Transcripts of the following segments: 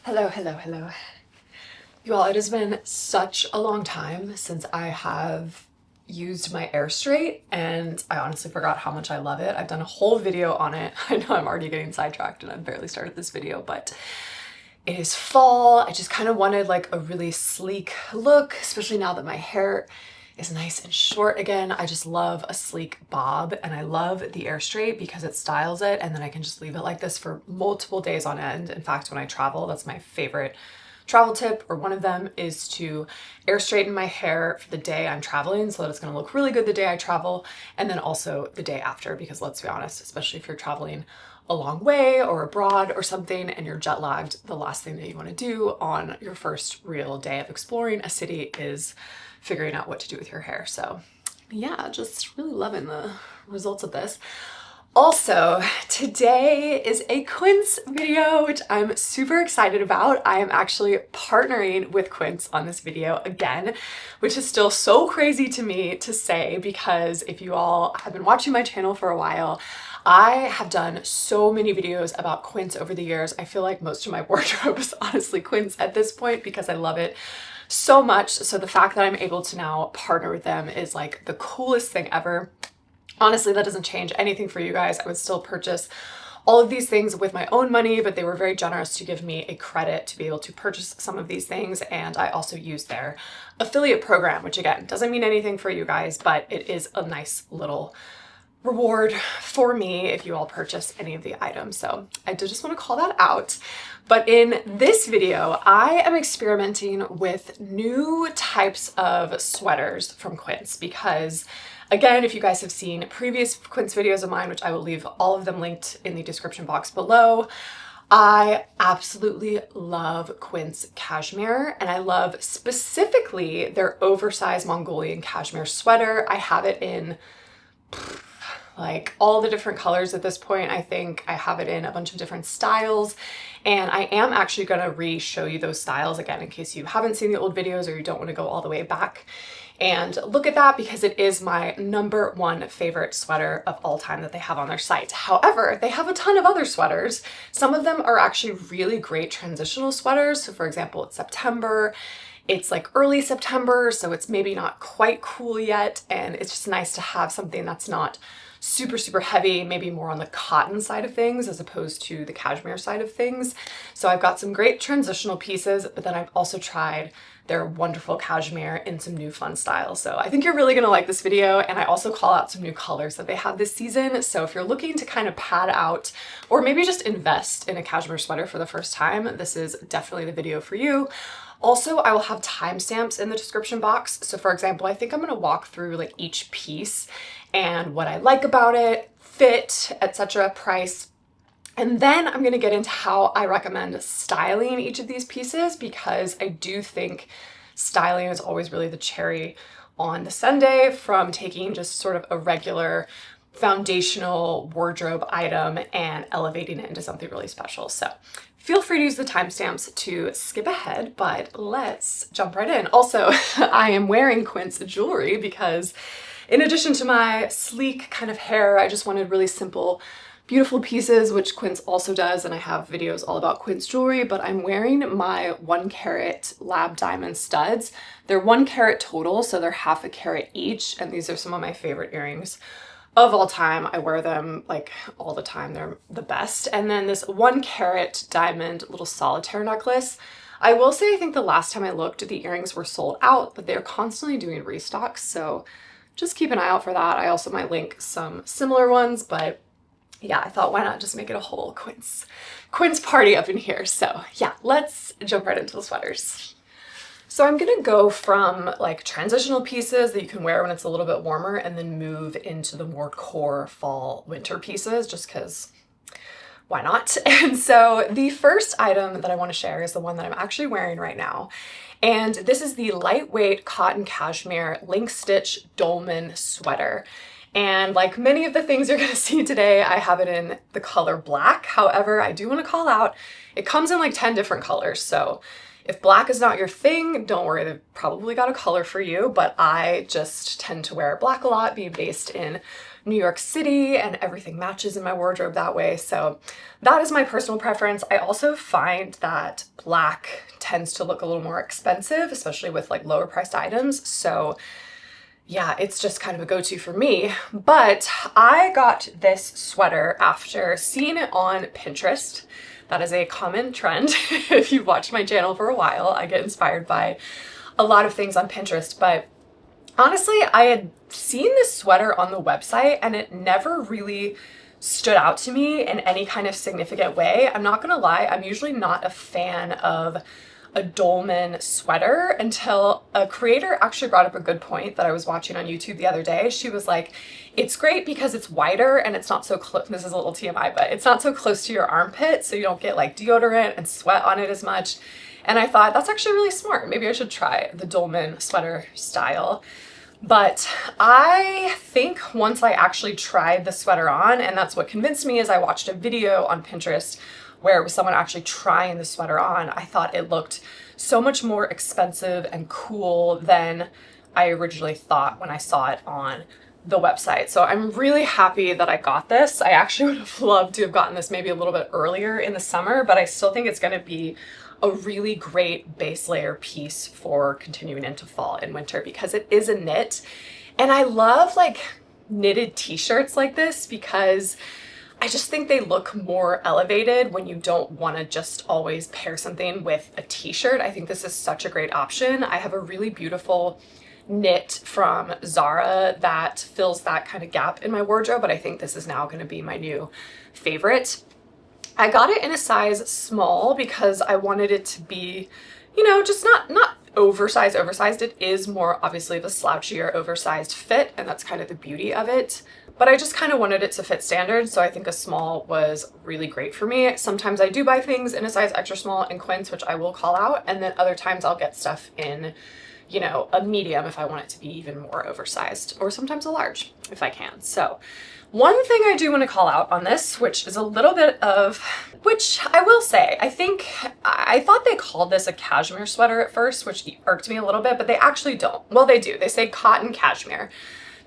Hello, hello, hello. You all, it has been such a long time since I have used my Air Straight, and I honestly forgot how much I love it. I've done a whole video on it. I know I'm already getting sidetracked and I've barely started this video, but it is fall. I just kind of wanted like a really sleek look, especially now that my hair is nice and short again. I just love a sleek bob, and I love the Air Straight because it styles it, and then I can just leave it like this for multiple days on end. In fact, when I travel, that's my favorite travel tip, or one of them, is to air straighten my hair for the day I'm traveling so that it's going to look really good the day I travel, and then also the day after, because let's be honest, especially if you're traveling a long way or abroad or something and you're jet lagged, the last thing that you want to do on your first real day of exploring a city is figuring out what to do with your hair. So yeah, just really loving the results of this. Also, today is a Quince video, which I'm super excited about. I am actually partnering with Quince on this video again, which is still so crazy to me to say, because if you all have been watching my channel for a while, I have done so many videos about Quince over the years. I feel like most of my wardrobe is honestly Quince at this point because I love it so much. So the fact that I'm able to now partner with them is like the coolest thing ever. Honestly, that doesn't change anything for you guys. I would still purchase all of these things with my own money, but they were very generous to give me a credit to be able to purchase some of these things. And I also use their affiliate program, which again, doesn't mean anything for you guys, but it is a nice little reward for me if you all purchase any of the items. So I did just want to call that out. But in this video, I am experimenting with new types of sweaters from Quince because, again, if you guys have seen previous Quince videos of mine, which I will leave all of them linked in the description box below, I absolutely love Quince Cashmere, and I love specifically their oversized Mongolian cashmere sweater. I have it in like all the different colors at this point. I think I have it in a bunch of different styles, and I am actually going to re-show you those styles again in case you haven't seen the old videos or you don't want to go all the way back and look at that, because it is my number one favorite sweater of all time that they have on their site. However, they have a ton of other sweaters. Some of them are actually really great transitional sweaters. So for example, it's September. It's like early September, so it's maybe not quite cool yet, and it's just nice to have something that's not super, super heavy, maybe more on the cotton side of things as opposed to the cashmere side of things. So I've got some great transitional pieces, but then I've also tried their wonderful cashmere in some new fun styles. So I think you're really gonna like this video, and I also call out some new colors that they have this season. So if you're looking to kind of pad out or maybe just invest in a cashmere sweater for the first time, this is definitely the video for you. Also, I will have timestamps in the description box. So for example, I think I'm gonna walk through like each piece and what I like about it, fit, etc., price. And then I'm gonna get into how I recommend styling each of these pieces, because I do think styling is always really the cherry on the sundae, from taking just sort of a regular foundational wardrobe item and elevating it into something really special. So feel free to use the timestamps to skip ahead, but let's jump right in. Also, I am wearing Quince jewelry because in addition to my sleek kind of hair, I just wanted really simple, beautiful pieces, which Quince also does, and I have videos all about Quince jewelry, but I'm wearing my 1 carat lab diamond studs. They're 1 carat total, so they're half a carat each, and these are some of my favorite earrings of all time. I wear them like all the time. They're the best. And then this 1 carat diamond little solitaire necklace. I will say, I think the last time I looked, the earrings were sold out, but they're constantly doing restocks, so just keep an eye out for that. I also might link some similar ones, but yeah, I thought why not just make it a whole Quince party up in here. So yeah, let's jump right into the sweaters. So I'm gonna go from like transitional pieces that you can wear when it's a little bit warmer, and then move into the more core fall winter pieces, just because why not? And so the first item that I want to share is the one that I'm actually wearing right now. And this is the lightweight cotton cashmere link stitch dolman sweater. And like many of the things you're gonna see today, I have it in the color black. However, I do want to call out, it comes in like 10 different colors. So if black is not your thing, don't worry, they've probably got a color for you, but I just tend to wear black a lot, being based in New York City and everything matches in my wardrobe that way. So that is my personal preference. I also find that black tends to look a little more expensive, especially with like lower priced items. So yeah, it's just kind of a go-to for me. But I got this sweater after seeing it on Pinterest. That is a common trend. If you've watched my channel for a while, I get inspired by a lot of things on Pinterest. But honestly, I had seen this sweater on the website and it never really stood out to me in any kind of significant way. I'm not gonna lie, I'm usually not a fan of a dolman sweater until a creator actually brought up a good point that I was watching on YouTube the other day. She was like, it's great because it's wider and it's not so close, this is a little TMI, but it's not so close to your armpit, so you don't get like deodorant and sweat on it as much. And I thought that's actually really smart. Maybe I should try the dolman sweater style. But I think once I actually tried the sweater on, and that's what convinced me, is I watched a video on Pinterest where it was someone actually trying the sweater on. I thought it looked so much more expensive and cool than I originally thought when I saw it on the website. So I'm really happy that I got this. I actually would have loved to have gotten this maybe a little bit earlier in the summer, but I still think it's going to be a really great base layer piece for continuing into fall and winter because it is a knit. And I love like knitted t-shirts like this because I just think they look more elevated when you don't want to just always pair something with a t-shirt. I think this is such a great option. I have a really beautiful knit from Zara that fills that kind of gap in my wardrobe, but I think this is now going to be my new favorite. I got it in a size small because I wanted it to be, you know, just not oversized. It is more obviously of a slouchier oversized fit, and that's kind of the beauty of it. But I just kind of wanted it to fit standard, so I think a small was really great for me. Sometimes I do buy things in a size extra small in Quince, which I will call out, and then other times I'll get stuff in, you know, a medium if I want it to be even more oversized, or sometimes a large if I can. So one thing I do want to call out on this, which is a little bit of, which I will say, I thought they called this a cashmere sweater at first, which irked me a little bit, but they actually don't. Well, they do. They say cotton cashmere.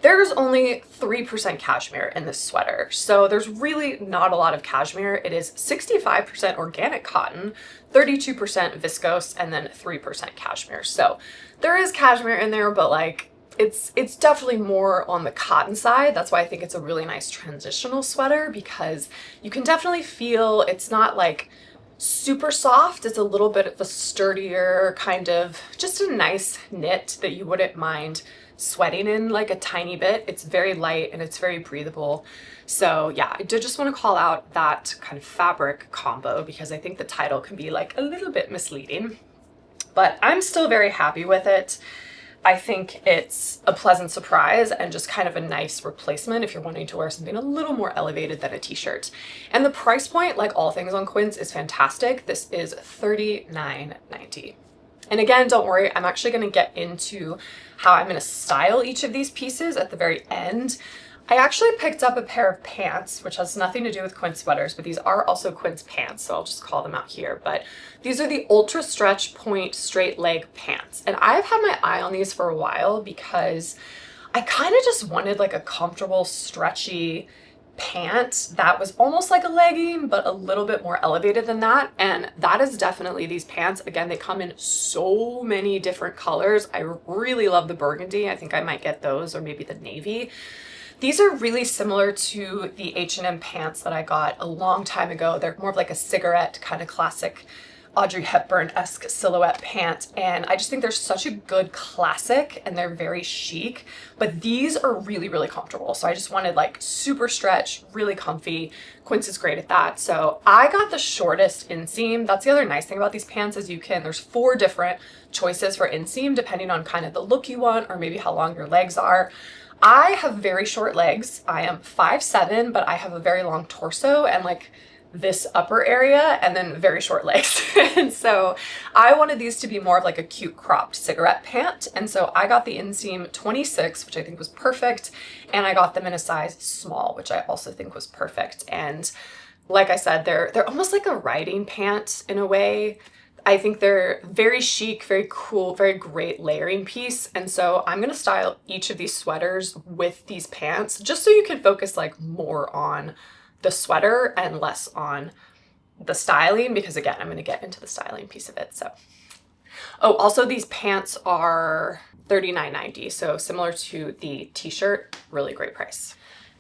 There's only 3% cashmere in this sweater, so there's really not a lot of cashmere. It is 65% organic cotton, 32% viscose, and then 3% cashmere. So there is cashmere in there, but like it's definitely more on the cotton side. That's why I think it's a really nice transitional sweater because you can definitely feel it's not like super soft. It's a little bit of a sturdier kind of, just a nice knit that you wouldn't mind sweating in like a tiny bit. It's very light and it's very breathable. So yeah, I did just want to call out that kind of fabric combo because I think the title can be like a little bit misleading, but I'm still very happy with it. I think it's a pleasant surprise and just kind of a nice replacement if you're wanting to wear something a little more elevated than a t-shirt. And the price point, like all things on Quince, is fantastic. This is $39.90. And again, don't worry, I'm actually going to get into how I'm going to style each of these pieces at the very end. I actually picked up a pair of pants, which has nothing to do with Quince sweaters, but these are also Quince pants, so I'll just call them out here. But these are the Ultra Stretch Point Straight Leg Pants. And I've had my eye on these for a while because I kind of just wanted like a comfortable, stretchy pant that was almost like a legging, but a little bit more elevated than that. And that is definitely these pants. Again, they come in so many different colors. I really love the burgundy. I think I might get those, or maybe the navy. These are really similar to the H&M pants that I got a long time ago. They're more of like a cigarette kind of classic Audrey Hepburn-esque silhouette pant, and I just think they're such a good classic and they're very chic, but these are really, really comfortable. So I just wanted like super stretch, really comfy. Quince is great at that. So I got the shortest inseam. That's the other nice thing about these pants is there's 4 different choices for inseam depending on kind of the look you want or maybe how long your legs are. I have very short legs. I am 5'7", but I have a very long torso and like this upper area and then very short legs. And so I wanted these to be more of like a cute cropped cigarette pant. And so I got the inseam 26, which I think was perfect. And I got them in a size small, which I also think was perfect. And like I said, they're almost like a riding pant in a way. I think they're very chic, very cool, very great layering piece. And so I'm gonna style each of these sweaters with these pants just so you can focus like more on the sweater and less on the styling, because again, I'm gonna get into the styling piece of it. So, oh, also these pants are $39.90, so similar to the t-shirt, really great price.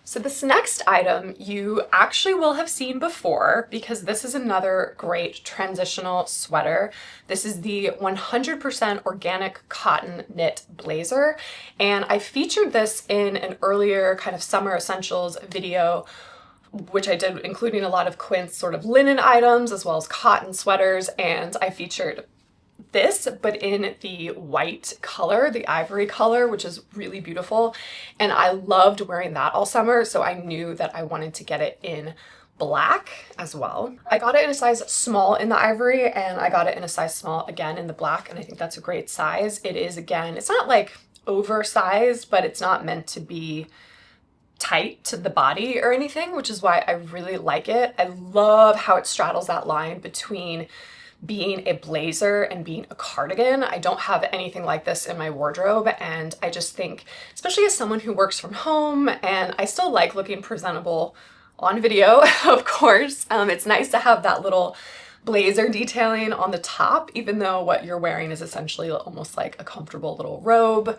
So this next item you actually will have seen before, because this is another great transitional sweater. This is the 100% organic cotton knit blazer, and I featured this in an earlier kind of summer essentials video, which I did including a lot of Quince sort of linen items as well as cotton sweaters, and I featured this, but in the white color, the ivory color, which is really beautiful. And I loved wearing that all summer, so I knew that I wanted to get it in black as well. I got it in a size small in the ivory, and I got it in a size small again in the black, and I think that's a great size. It is, again, it's not like oversized, but it's not meant to be tight to the body or anything, which is why I really like it. I love how it straddles that line between being a blazer and being a cardigan. I don't have anything like this in my wardrobe, and I just think, especially as someone who works from home, and I still like looking presentable on video, of course, it's nice to have that little blazer detailing on the top, even though what you're wearing is essentially almost like a comfortable little robe.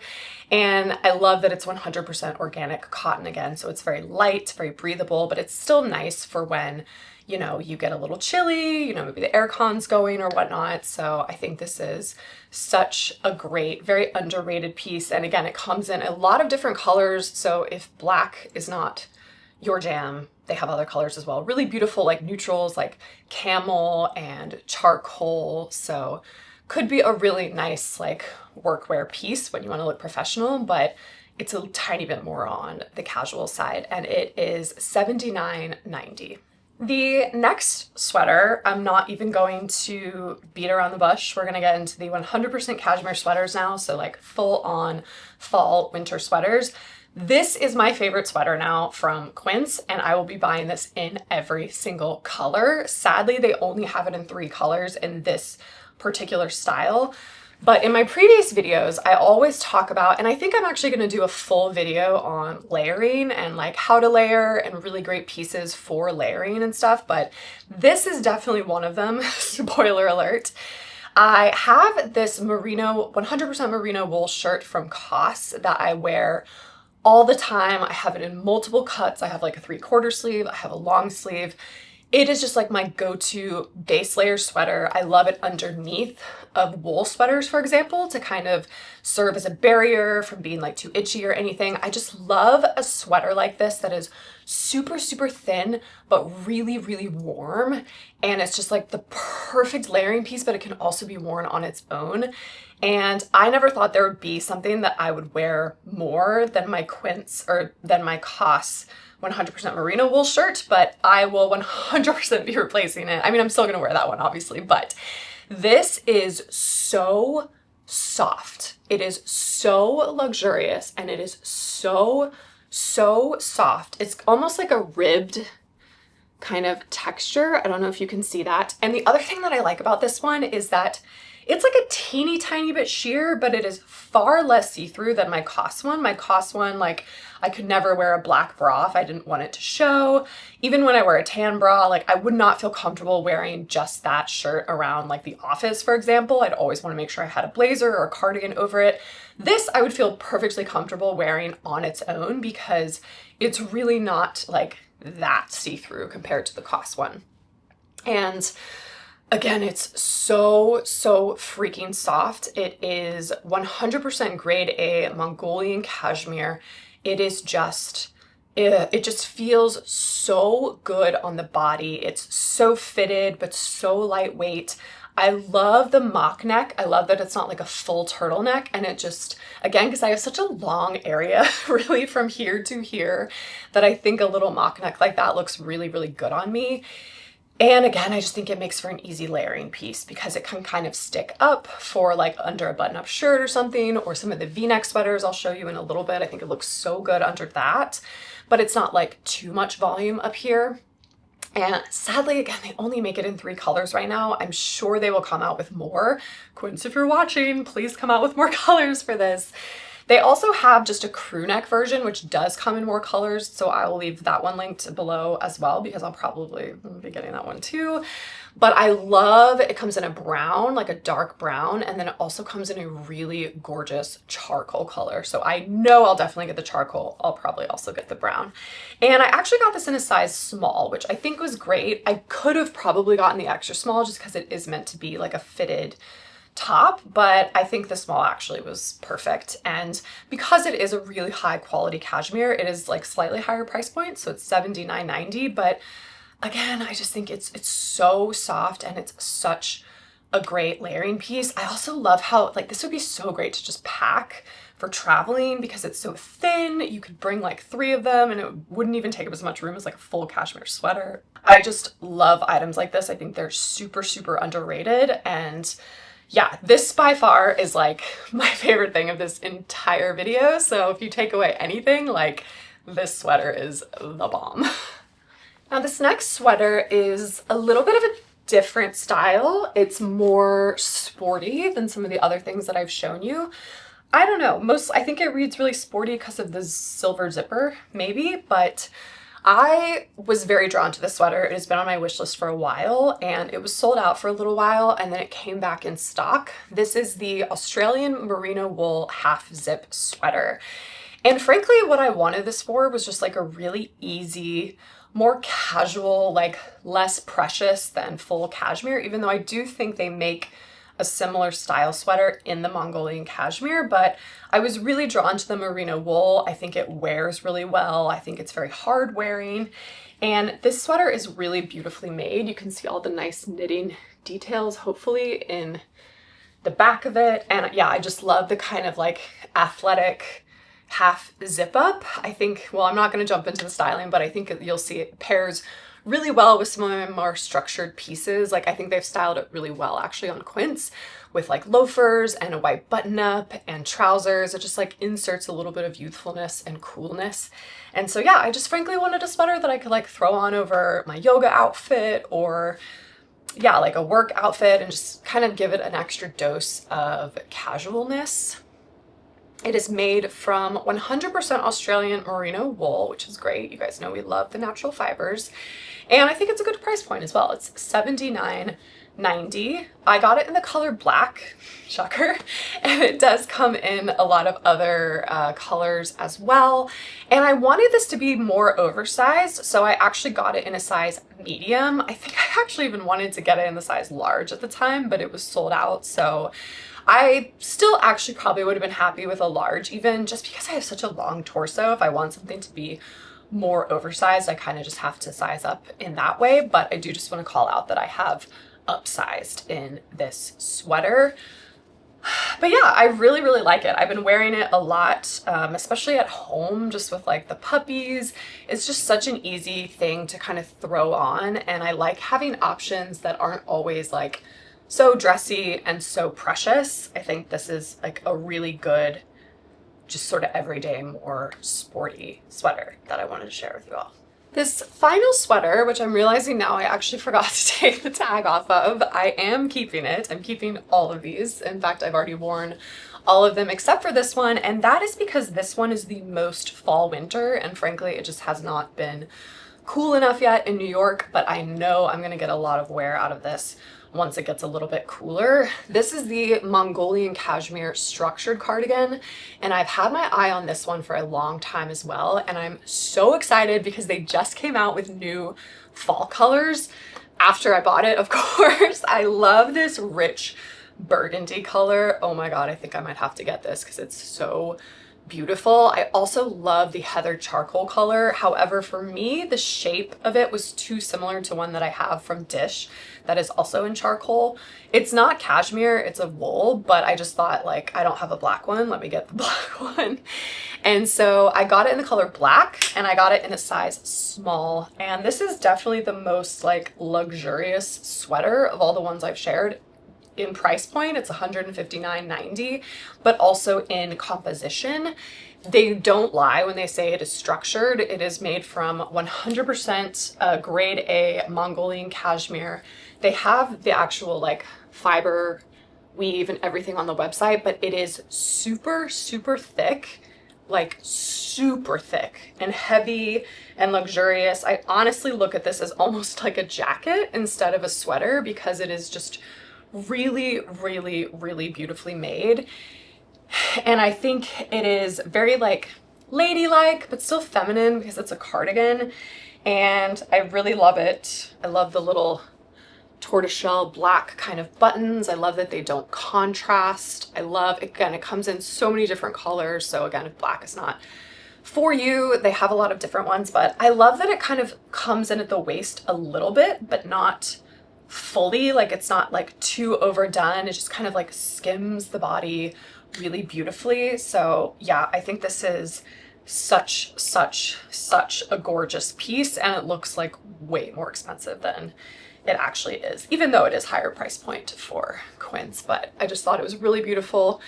And I love that it's 100% organic cotton again, so it's very light, very breathable, but it's still nice for when, you know, you get a little chilly, you know, maybe the aircon's going or whatnot. So I think this is such a great, very underrated piece. And again, it comes in a lot of different colors. So if black is not your jam, they have other colors as well. Really beautiful, like neutrals, like camel and charcoal. So could be a really nice like workwear piece when you want to look professional, but it's a tiny bit more on the casual side, and it is $79.90. The next sweater, I'm not even going to beat around the bush. We're gonna get into the 100% cashmere sweaters now, so like full on fall winter sweaters. This is my favorite sweater now from Quince, and I will be buying this in every single color. Sadly, they only have it in 3 colors in this particular style. But in my previous videos, I always talk about, and I think I'm actually going to do a full video on layering and like how to layer and really great pieces for layering and stuff, but this is definitely one of them. Spoiler alert. I have this merino, 100% merino wool shirt from COS that I wear all the time. I have it in multiple cuts. I have like a 3/4 sleeve. I have a long sleeve. It is just like my go-to base layer sweater. I love it underneath of wool sweaters, for example, to kind of serve as a barrier from being like too itchy or anything. I just love a sweater like this that is super, super thin, but really, really warm. And it's just like the perfect layering piece, but it can also be worn on its own. And I never thought there would be something that I would wear more than my Quince or than my COS 100% merino wool shirt, but I will 100% be replacing it. I mean, I'm still gonna wear that one, obviously, but this is so soft. It is so luxurious, and it is so, so soft. It's almost like a ribbed kind of texture. I don't know if you can see that. And the other thing that I like about this one is that it's like a teeny tiny bit sheer, but it is far less see-through than my COS one. My COS one, like, I could never wear a black bra if I didn't want it to show. Even when I wear a tan bra, like, I would not feel comfortable wearing just that shirt around like the office, for example. I'd always want to make sure I had a blazer or a cardigan over it. This I would feel perfectly comfortable wearing on its own because it's really not like that see-through compared to the COS one. And again, it's so, so freaking soft. It is 100% grade A Mongolian cashmere. It is just, it just feels so good on the body. It's so fitted, but so lightweight. I love the mock neck. I love that it's not like a full turtleneck, and it just, again, because I have such a long area really from here to here, that I think a little mock neck like that looks really, really good on me. And again, I just think it makes for an easy layering piece because it can kind of stick up for like under a button-up shirt or something, or some of the V-neck sweaters I'll show you in a little bit. I think it looks so good under that, but it's not like too much volume up here. And sadly, again, they only make it in 3 colors right now. I'm sure they will come out with more. Quince, if you're watching, please come out with more colors for this. They also have just a crew neck version, which does come in more colors. So I will leave that one linked below as well, because I'll probably be getting that one too. But I love, it comes in a brown, like a dark brown, and then it also comes in a really gorgeous charcoal color. So I know I'll definitely get the charcoal. I'll probably also get the brown. And I actually got this in a size small, which I think was great. I could have probably gotten the extra small just because it is meant to be like a fitted top, but I think the small actually was perfect. And because it is a really high quality cashmere, it is like slightly higher price point. So it's $79.90, but again, I just think it's so soft and it's such a great layering piece. I also love how like this would be so great to just pack for traveling because it's so thin. You could bring like 3 of them and it wouldn't even take up as much room as like a full cashmere sweater. I just love items like this. I think they're super, super underrated. And yeah, this by far is like my favorite thing of this entire video. So if you take away anything, like this sweater is the bomb. Now this next sweater is a little bit of a different style. It's more sporty than some of the other things that I've shown you. I don't know, I think it reads really sporty because of the silver zipper, maybe, but I was very drawn to this sweater. It has been on my wish list for a while and it was sold out for a little while and then it came back in stock. This is the Australian merino wool half zip sweater. And frankly, what I wanted this for was just like a really easy, more casual, like less precious than full cashmere, even though I do think they make a similar style sweater in the Mongolian cashmere, but I was really drawn to the merino wool. I think it wears really well. I think it's very hard wearing. And this sweater is really beautifully made. You can see all the nice knitting details, hopefully, in the back of it. And yeah, I just love the kind of like athletic half zip up. I think, well, I'm not going to jump into the styling, but I think you'll see it pairs really well with some of my more structured pieces. Like I think they've styled it really well actually on Quince with like loafers and a white button up and trousers. It just like inserts a little bit of youthfulness and coolness. And so yeah, I just frankly wanted a sweater that I could like throw on over my yoga outfit or yeah, like a work outfit and just kind of give it an extra dose of casualness. It is made from 100% Australian merino wool, which is great. You guys know we love the natural fibers. And I think it's a good price point as well. It's $79.90. I got it in the color black, shocker, and it does come in a lot of other colors as well. And I wanted this to be more oversized, so I actually got it in a size medium. I think I actually even wanted to get it in the size large at the time, but it was sold out, so I still actually probably would have been happy with a large, even just because I have such a long torso. If I want something to be more oversized, I kind of just have to size up in that way. But I do just want to call out that I have upsized in this sweater. But yeah, I really, really like it. I've been wearing it a lot, especially at home, just with like the puppies. It's just such an easy thing to kind of throw on. And I like having options that aren't always like so dressy and so precious. I think this is like a really good, just sort of everyday, more sporty sweater that I wanted to share with you all. This final sweater, which I'm realizing now I actually forgot to take the tag off of, I am keeping it. I'm keeping all of these. In fact, I've already worn all of them except for this one, and that is because this one is the most fall winter, and frankly, it just has not been cool enough yet in New York, but I know I'm gonna get a lot of wear out of this once it gets a little bit cooler. This is the Mongolian cashmere structured cardigan, and I've had my eye on this one for a long time as well, and I'm so excited because they just came out with new fall colors after I bought it, of course. I love this rich burgundy color. Oh my god, I think I might have to get this because it's so beautiful. I also love the heather charcoal color. However, for me, the shape of it was too similar to one that I have from Dish that is also in charcoal. It's not cashmere, it's a wool, but I just thought like, I don't have a black one, let me get the black one. And so I got it in the color black and I got it in a size small. And this is definitely the most like luxurious sweater of all the ones I've shared. in price point, it's $159.90, but also in composition. They don't lie when they say it is structured. It is made from 100% grade A Mongolian cashmere. They have the actual like fiber weave and everything on the website, but it is super, super thick, like super thick and heavy and luxurious. I honestly look at this as almost like a jacket instead of a sweater because it is just really, really, really beautifully made. And I think it is very like ladylike, but still feminine because it's a cardigan. And I really love it. I love the little tortoiseshell black kind of buttons. I love that they don't contrast. I love, again, it comes in so many different colors. So again, if black is not for you, they have a lot of different ones, but I love that it kind of comes in at the waist a little bit, but not fully, like it's not like too overdone. It just kind of like skims the body really beautifully. So yeah, I think this is such a gorgeous piece, and it looks like way more expensive than it actually is, even though it is higher price point for Quince. But I just thought it was really beautiful.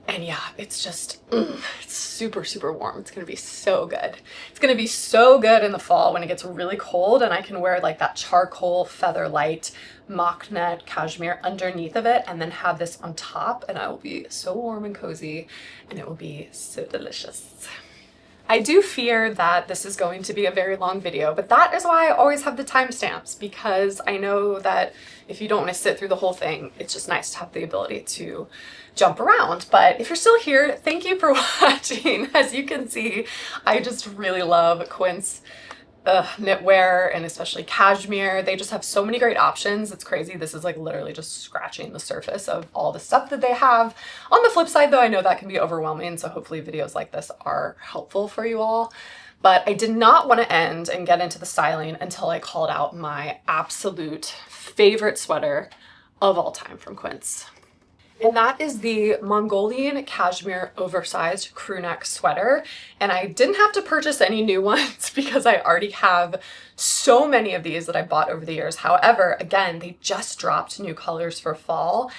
And yeah, it's just, it's super, super warm. It's gonna be so good. It's gonna be so good in the fall when it gets really cold and I can wear like that charcoal Featherweight Mockneck cashmere underneath of it and then have this on top, and I will be so warm and cozy and it will be so delicious. I do fear that this is going to be a very long video, but that is why I always have the timestamps, because I know that if you don't want to sit through the whole thing, it's just nice to have the ability to jump around. But if you're still here, thank you for watching. As you can see, I just really love Quince knitwear, and especially cashmere. They just have so many great options. It's crazy. This is like literally just scratching the surface of all the stuff that they have. On the flip side though, I know that can be overwhelming, so hopefully videos like this are helpful for you all. But I did not want to end and get into the styling until I called out my absolute favorite sweater of all time from Quince. And that is the Mongolian cashmere oversized crew neck sweater. And I didn't have to purchase any new ones because I already have so many of these that I bought over the years. However, again, they just dropped new colors for fall.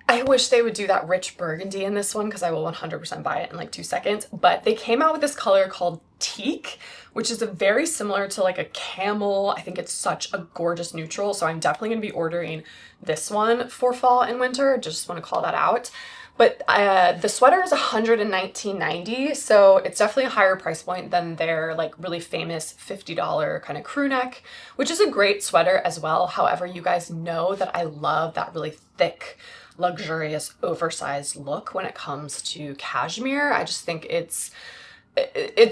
I wish they would do that rich burgundy in this one because I will 100% buy it in like 2 seconds. But they came out with this color called teak, which is a very similar to like a camel. I think it's such a gorgeous neutral. So I'm definitely going to be ordering this one for fall and winter. Just want to call that out. But the sweater is $119.90, so it's definitely a higher price point than their like really famous $50 kind of crew neck, which is a great sweater as well. However, you guys know that I love that really thick, luxurious, oversized look when it comes to cashmere. I just think it's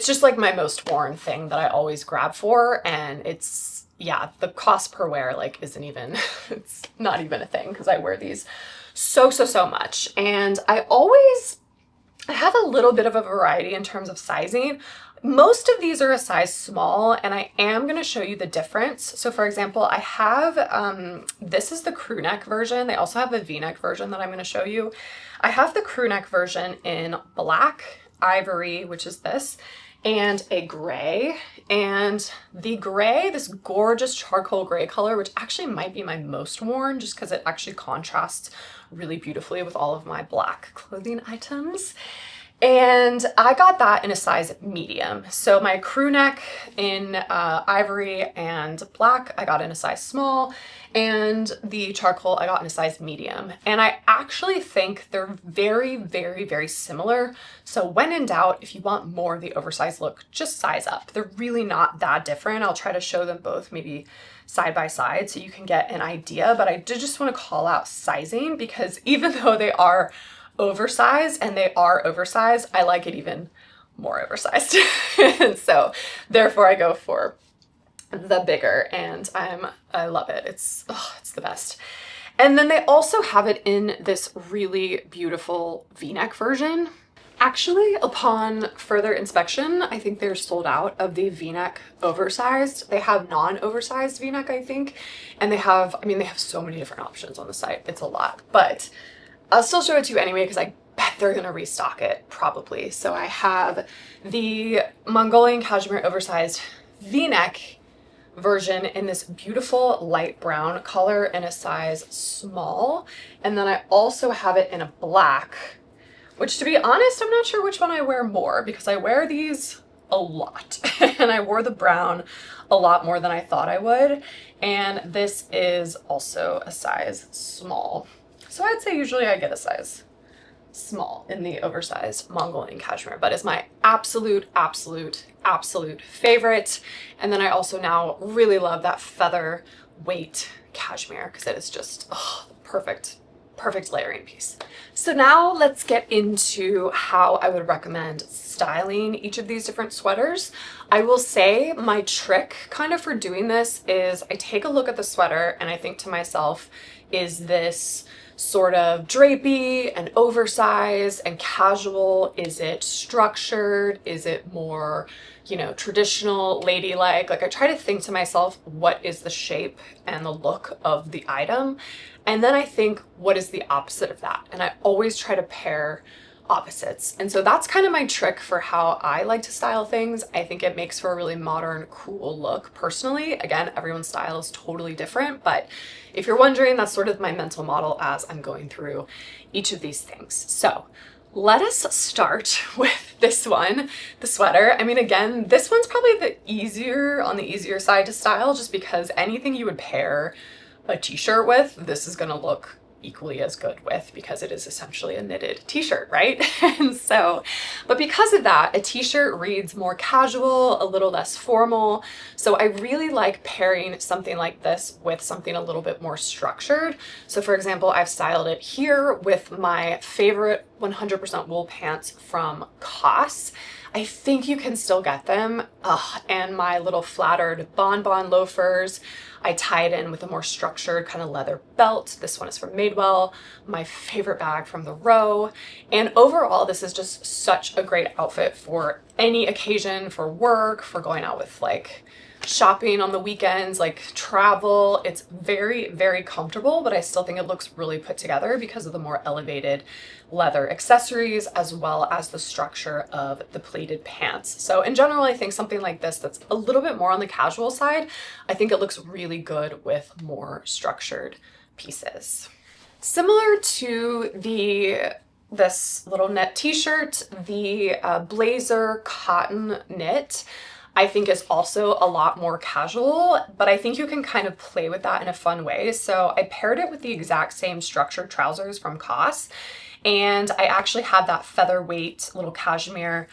just like my most worn thing that I always grab for, and it's, yeah, the cost per wear like isn't even, it's not even a thing because I wear these so much. And I have a little bit of a variety in terms of sizing. Most of these are a size small, and I am going to show you the difference. So for example, I have, this is the crew neck version. They also have a V-neck version that I'm going to show you. I have the crew neck version in black, ivory, which is this, and a gray. And the gray, this gorgeous charcoal gray color, which actually might be my most worn just because it actually contrasts really beautifully with all of my black clothing items. And I got that in a size medium. So my crew neck in ivory and black, I got in a size small, and the charcoal I got in a size medium. And I actually think they're very similar. So when in doubt, if you want more of the oversized look, just size up. They're really not that different. I'll try to show them both maybe side by side so you can get an idea. But I did just want to call out sizing because even though they are oversized, and they are oversized, I like it even more oversized. And so therefore I go for the bigger, and I love it. It's the best. And then they also have it in this really beautiful V-neck version. Actually, upon further inspection, I think they're sold out of the V-neck oversized. They have non-oversized V-neck, I think, and they have so many different options on the site. It's a lot, but I'll still show it to you anyway because I bet they're gonna restock it probably. So I have the Mongolian cashmere oversized V-neck version in this beautiful light brown color in a size small. And then I also have it in a black, which to be honest, I'm not sure which one I wear more because I wear these a lot and I wore the brown a lot more than I thought I would. And this is also a size small. So I'd say usually I get a size small in the oversized Mongolian cashmere, but it's my absolute favorite. And then I also now really love that featherweight cashmere because it is just perfect layering piece. So now let's get into how I would recommend styling each of these different sweaters. I will say my trick kind of for doing this is I take a look at the sweater and I think to myself, is this sort of drapey and oversized and casual? Is it structured? Is it more, you know, traditional, ladylike? Like I try to think to myself, what is the shape and the look of the item? And then I think, what is the opposite of that? And I always try to pair opposites. And so that's kind of my trick for how I like to style things. I think it makes for a really modern, cool look personally. Again, everyone's style is totally different, but if you're wondering, that's sort of my mental model as I'm going through each of these things. So let us start with this one, the sweater. I mean, again, this one's probably on the easier side to style just because anything you would pair a t-shirt with, this is gonna look equally as good with because it is essentially a knitted t-shirt, right? And so, but because of that, a t-shirt reads more casual, a little less formal. So I really like pairing something like this with something a little bit more structured. So for example, I've styled it here with my favorite 100% wool pants from COS. I think you can still get them. And my little flattered bonbon loafers. I tie it in with a more structured kind of leather belt. This one is from Madewell, my favorite bag from the row. And overall, this is just such a great outfit for any occasion, for work, for going out with like shopping on the weekends, like travel. It's very comfortable, but I still think it looks really put together because of the more elevated leather accessories as well as the structure of the pleated pants. So in general, I think something like this that's a little bit more on the casual side, I think it looks really good with more structured pieces. Similar to this little knit t-shirt, the blazer cotton knit, I think is also a lot more casual, but I think you can kind of play with that in a fun way. So I paired it with the exact same structured trousers from COS, and I actually had that featherweight little cashmere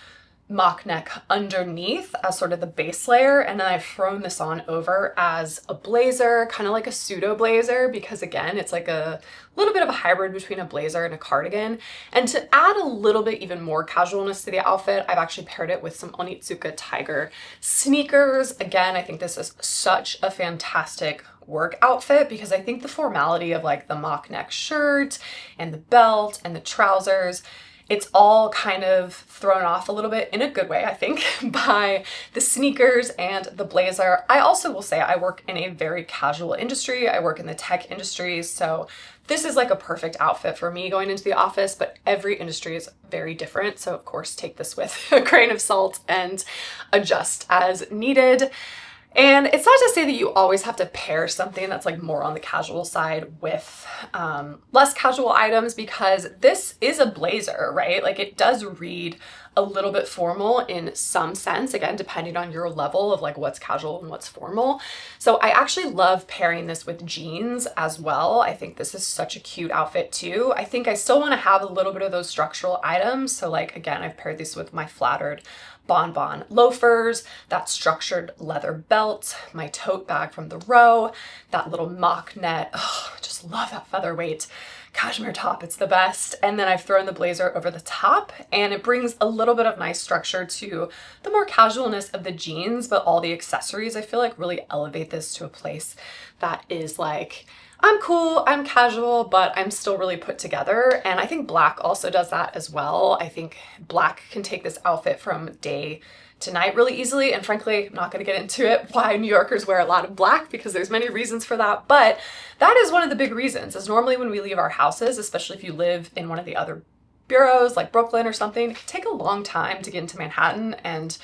mock neck underneath as sort of the base layer, and then I've thrown this on over as a blazer, kind of like a pseudo blazer, because again, it's like a little bit of a hybrid between a blazer and a cardigan. And to add a little bit even more casualness to the outfit, I've actually paired it with some Onitsuka Tiger sneakers. Again, I think this is such a fantastic work outfit because I think the formality of like the mock neck shirt and the belt and the trousers, it's all kind of thrown off a little bit in a good way, I think, by the sneakers and the blazer. I also will say I work in a very casual industry. I work in the tech industry, so this is like a perfect outfit for me going into the office, but every industry is very different. So of course, take this with a grain of salt and adjust as needed. And it's not to say that you always have to pair something that's like more on the casual side with less casual items, because this is a blazer, right? Like it does read a little bit formal in some sense, again, depending on your level of like what's casual and what's formal. So I actually love pairing this with jeans as well. I think this is such a cute outfit too. I think I still want to have a little bit of those structural items. So like, again, I've paired this with my flattered bonbon loafers, that structured leather belt, my tote bag from the row, that little mock net. Oh, I just love that featherweight cashmere top. It's the best. And then I've thrown the blazer over the top, and it brings a little bit of nice structure to the more casualness of the jeans, but all the accessories I feel like really elevate this to a place that is like, I'm cool, I'm casual, but I'm still really put together. And I think black also does that as well. I think black can take this outfit from day to night really easily. And frankly, I'm not going to get into it why New Yorkers wear a lot of black, because there's many reasons for that. But that is one of the big reasons, is normally when we leave our houses, especially if you live in one of the other boroughs like Brooklyn or something, it can take a long time to get into Manhattan, and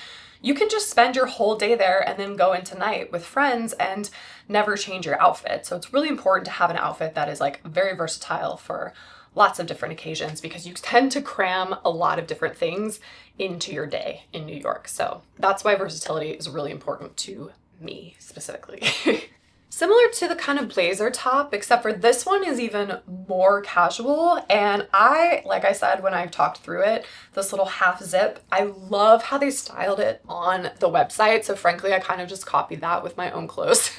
you can just spend your whole day there and then go into night with friends and never change your outfit. So it's really important to have an outfit that is like very versatile for lots of different occasions, because you tend to cram a lot of different things into your day in New York. So that's why versatility is really important to me specifically. Similar to the kind of blazer top, except for this one is even more casual. And like I said, when I talked through it, this little half zip, I love how they styled it on the website. So frankly, I kind of just copied that with my own clothes.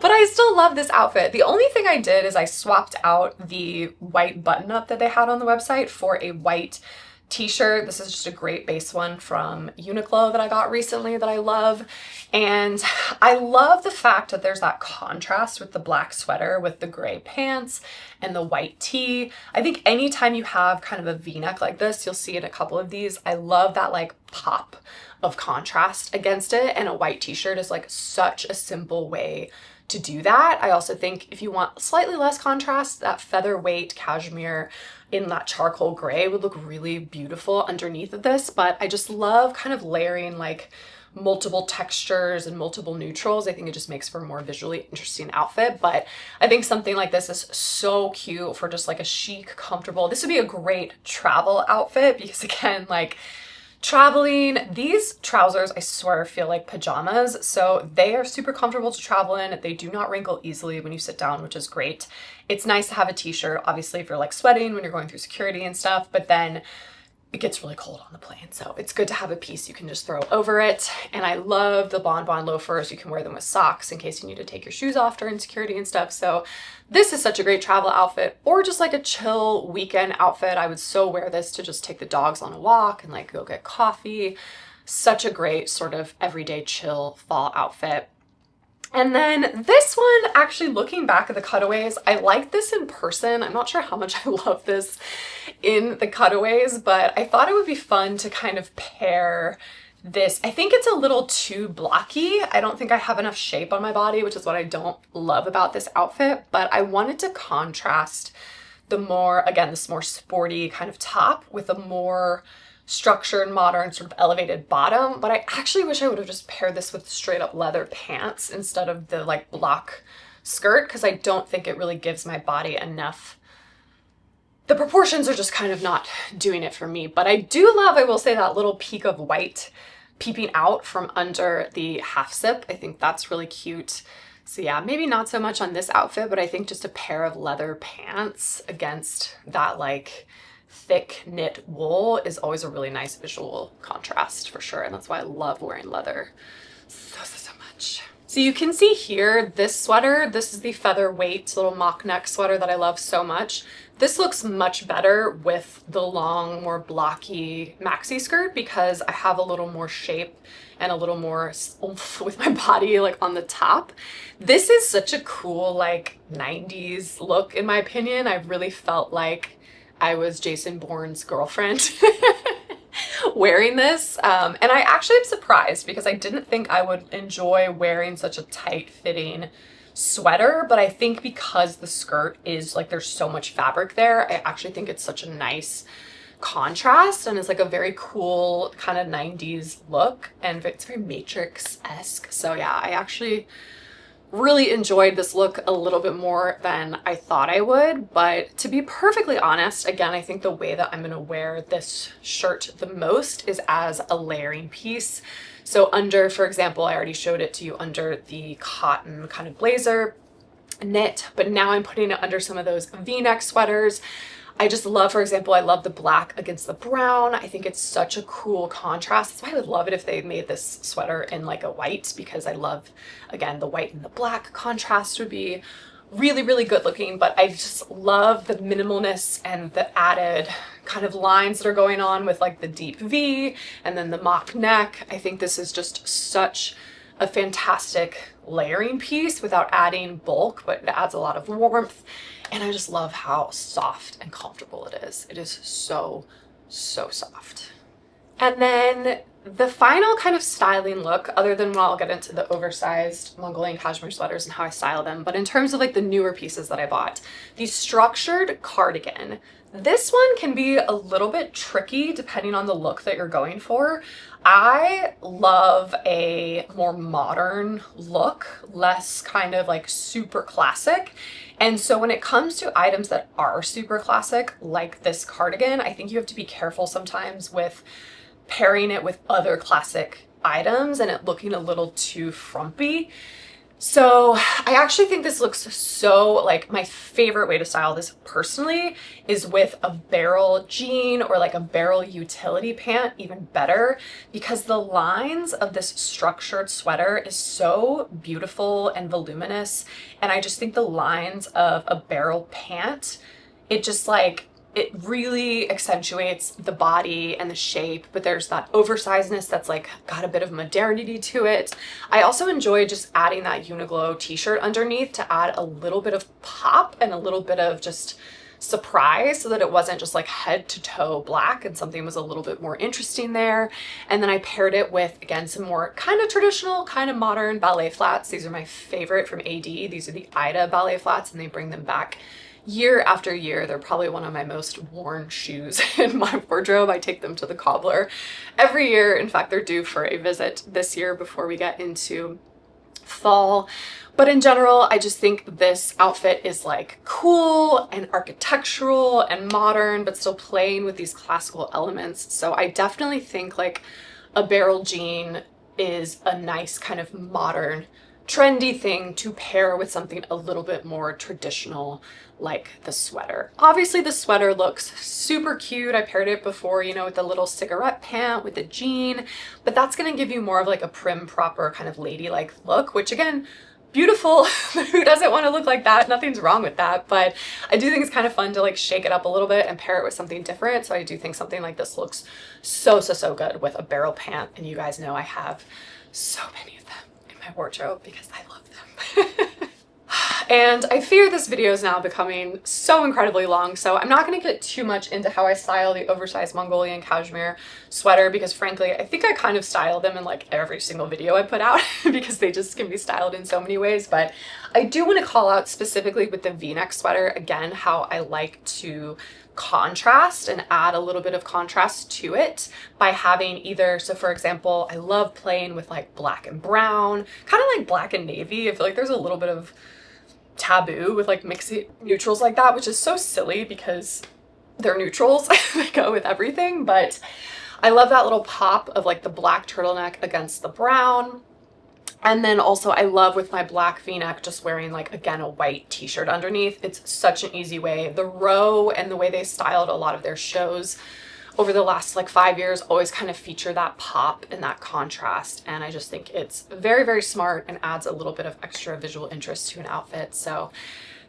But I still love this outfit. The only thing I did is I swapped out the white button-up that they had on the website for a white t-shirt. This is just a great base one from Uniqlo that I got recently that I love. And I love the fact that there's that contrast with the black sweater with the gray pants and the white tee. I think anytime you have kind of a v-neck like this, you'll see in a couple of these, I love that like pop of contrast against it. And a white t-shirt is like such a simple way to do that. I also think if you want slightly less contrast, that featherweight cashmere in that charcoal gray would look really beautiful underneath of this. But I just love kind of layering like multiple textures and multiple neutrals. I think it just makes for a more visually interesting outfit. But I think something like this is so cute for just like a chic, comfortable. This would be a great travel outfit because again, like traveling, these trousers, I swear, feel like pajamas. So they are super comfortable to travel in. They do not wrinkle easily when you sit down, which is great. It's nice to have a t-shirt, obviously, if you're like sweating when you're going through security and stuff, but then it gets really cold on the plane. So it's good to have a piece you can just throw over it. And I love the Bon Bon loafers. You can wear them with socks in case you need to take your shoes off during security and stuff. So this is such a great travel outfit, or just like a chill weekend outfit. I would so wear this to just take the dogs on a walk and like go get coffee. Such a great sort of everyday chill fall outfit. And then this one, actually looking back at the cutaways, I like this in person. I'm not sure how much I love this in the cutaways, but I thought it would be fun to kind of pair this. I think it's a little too blocky. I don't think I have enough shape on my body, which is what I don't love about this outfit, but I wanted to contrast the more, again, this more sporty kind of top with a more structured, modern, sort of elevated bottom. But I actually wish I would have just paired this with straight up leather pants instead of the like block skirt, because I don't think it really gives my body enough. The proportions are just kind of not doing it for me. But I do love, I will say, that little peak of white peeping out from under the half zip. I think that's really cute. So yeah, maybe not so much on this outfit, but I think just a pair of leather pants against that like thick knit wool is always a really nice visual contrast for sure. And that's why I love wearing leather so much. So you can see here, this sweater, this is the Featherweight little mock neck sweater that I love so much. This looks much better with the long, more blocky maxi skirt because I have a little more shape and a little more oomph with my body like on the top. This is such a cool like 90s look in my opinion. I really felt like I was Jason Bourne's girlfriend wearing this. And I actually am surprised because I didn't think I would enjoy wearing such a tight fitting sweater, but I think because the skirt is like, there's so much fabric there, I actually think it's such a nice contrast and it's like a very cool kind of 90s look and it's very Matrix-esque. So yeah, I actually really enjoyed this look a little bit more than I thought I would. But to be perfectly honest, again, I think the way that I'm gonna wear this shirt the most is as a layering piece. So under, for example, I already showed it to you under the cotton kind of blazer knit, but now I'm putting it under some of those V-neck sweaters. I just love, for example, I love the black against the brown. I think it's such a cool contrast. That's why I would love it if they made this sweater in like a white, because I love, again, the white and the black contrast would be really, really good looking. But I just love the minimalness and the added kind of lines that are going on with like the deep V and then the mock neck. I think this is just such a fantastic layering piece without adding bulk, but it adds a lot of warmth. And I just love how soft and comfortable it is. It is so, so soft. And then the final kind of styling look, other than, well, I'll get into the oversized Mongolian cashmere sweaters and how I style them, but in terms of like the newer pieces that I bought, the structured cardigan. This one can be a little bit tricky depending on the look that you're going for. I love a more modern look, less kind of like super classic. And so when it comes to items that are super classic, like this cardigan, I think you have to be careful sometimes with pairing it with other classic items and it looking a little too frumpy. So I actually think this looks so, like, my favorite way to style this personally is with a barrel jean or like a barrel utility pant, even better, because the lines of this structured sweater is so beautiful and voluminous. And I just think the lines of a barrel pant, it just like, it really accentuates the body and the shape, but there's that oversizedness that's like got a bit of modernity to it. I also enjoy just adding that Uniqlo t-shirt underneath to add a little bit of pop and a little bit of just surprise so that it wasn't just like head to toe black and something was a little bit more interesting there. And then I paired it with, again, some more kind of traditional, kind of modern ballet flats. These are my favorite from AD. These are the Ida ballet flats and they bring them back year after year. They're probably one of my most worn shoes in my wardrobe. I take them to the cobbler every year. In fact, they're due for a visit this year before we get into fall. But in general, I just think this outfit is like cool and architectural and modern, but still playing with these classical elements. So I definitely think like a barrel jean is a nice kind of modern, trendy thing to pair with something a little bit more traditional like the sweater. Obviously the sweater looks super cute. I paired it before, you know, with the little cigarette pant with the jean, but that's going to give you more of like a prim proper kind of ladylike look, which again, beautiful. Who doesn't want to look like that? Nothing's wrong with that, but I do think it's kind of fun to like shake it up a little bit and pair it with something different. So I do think something like this looks so good with a barrel pant, and you guys know I have so many of them in my wardrobe because I love them. And I fear this video is now becoming so incredibly long, so I'm not going to get too much into how I style the oversized Mongolian cashmere sweater because frankly, I think I kind of style them in like every single video I put out because they just can be styled in so many ways. But I do want to call out specifically with the V-neck sweater, again, how I like to contrast and add a little bit of contrast to it by having either, so for example, I love playing with like black and brown, kind of like black and navy. I feel like there's a little bit of taboo with like mixing neutrals like that, which is so silly because they're neutrals. They go with everything, but I love that little pop of like the black turtleneck against the brown. And then also I love with my black V-neck just wearing like, again, a white t-shirt underneath. It's such an easy way. The row and the way they styled a lot of their shows over the last like 5 years always kind of feature that pop and that contrast. And I just think it's very smart and adds a little bit of extra visual interest to an outfit. So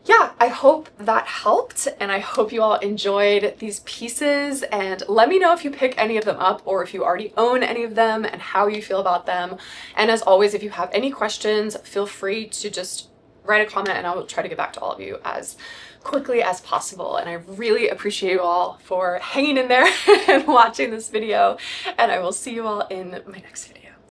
yeah, I hope that helped and I hope you all enjoyed these pieces, and let me know if you pick any of them up or if you already own any of them and how you feel about them. And as always, if you have any questions, feel free to just write a comment and I will try to get back to all of you as quickly as possible. And I really appreciate you all for hanging in there and watching this video, and I will see you all in my next video.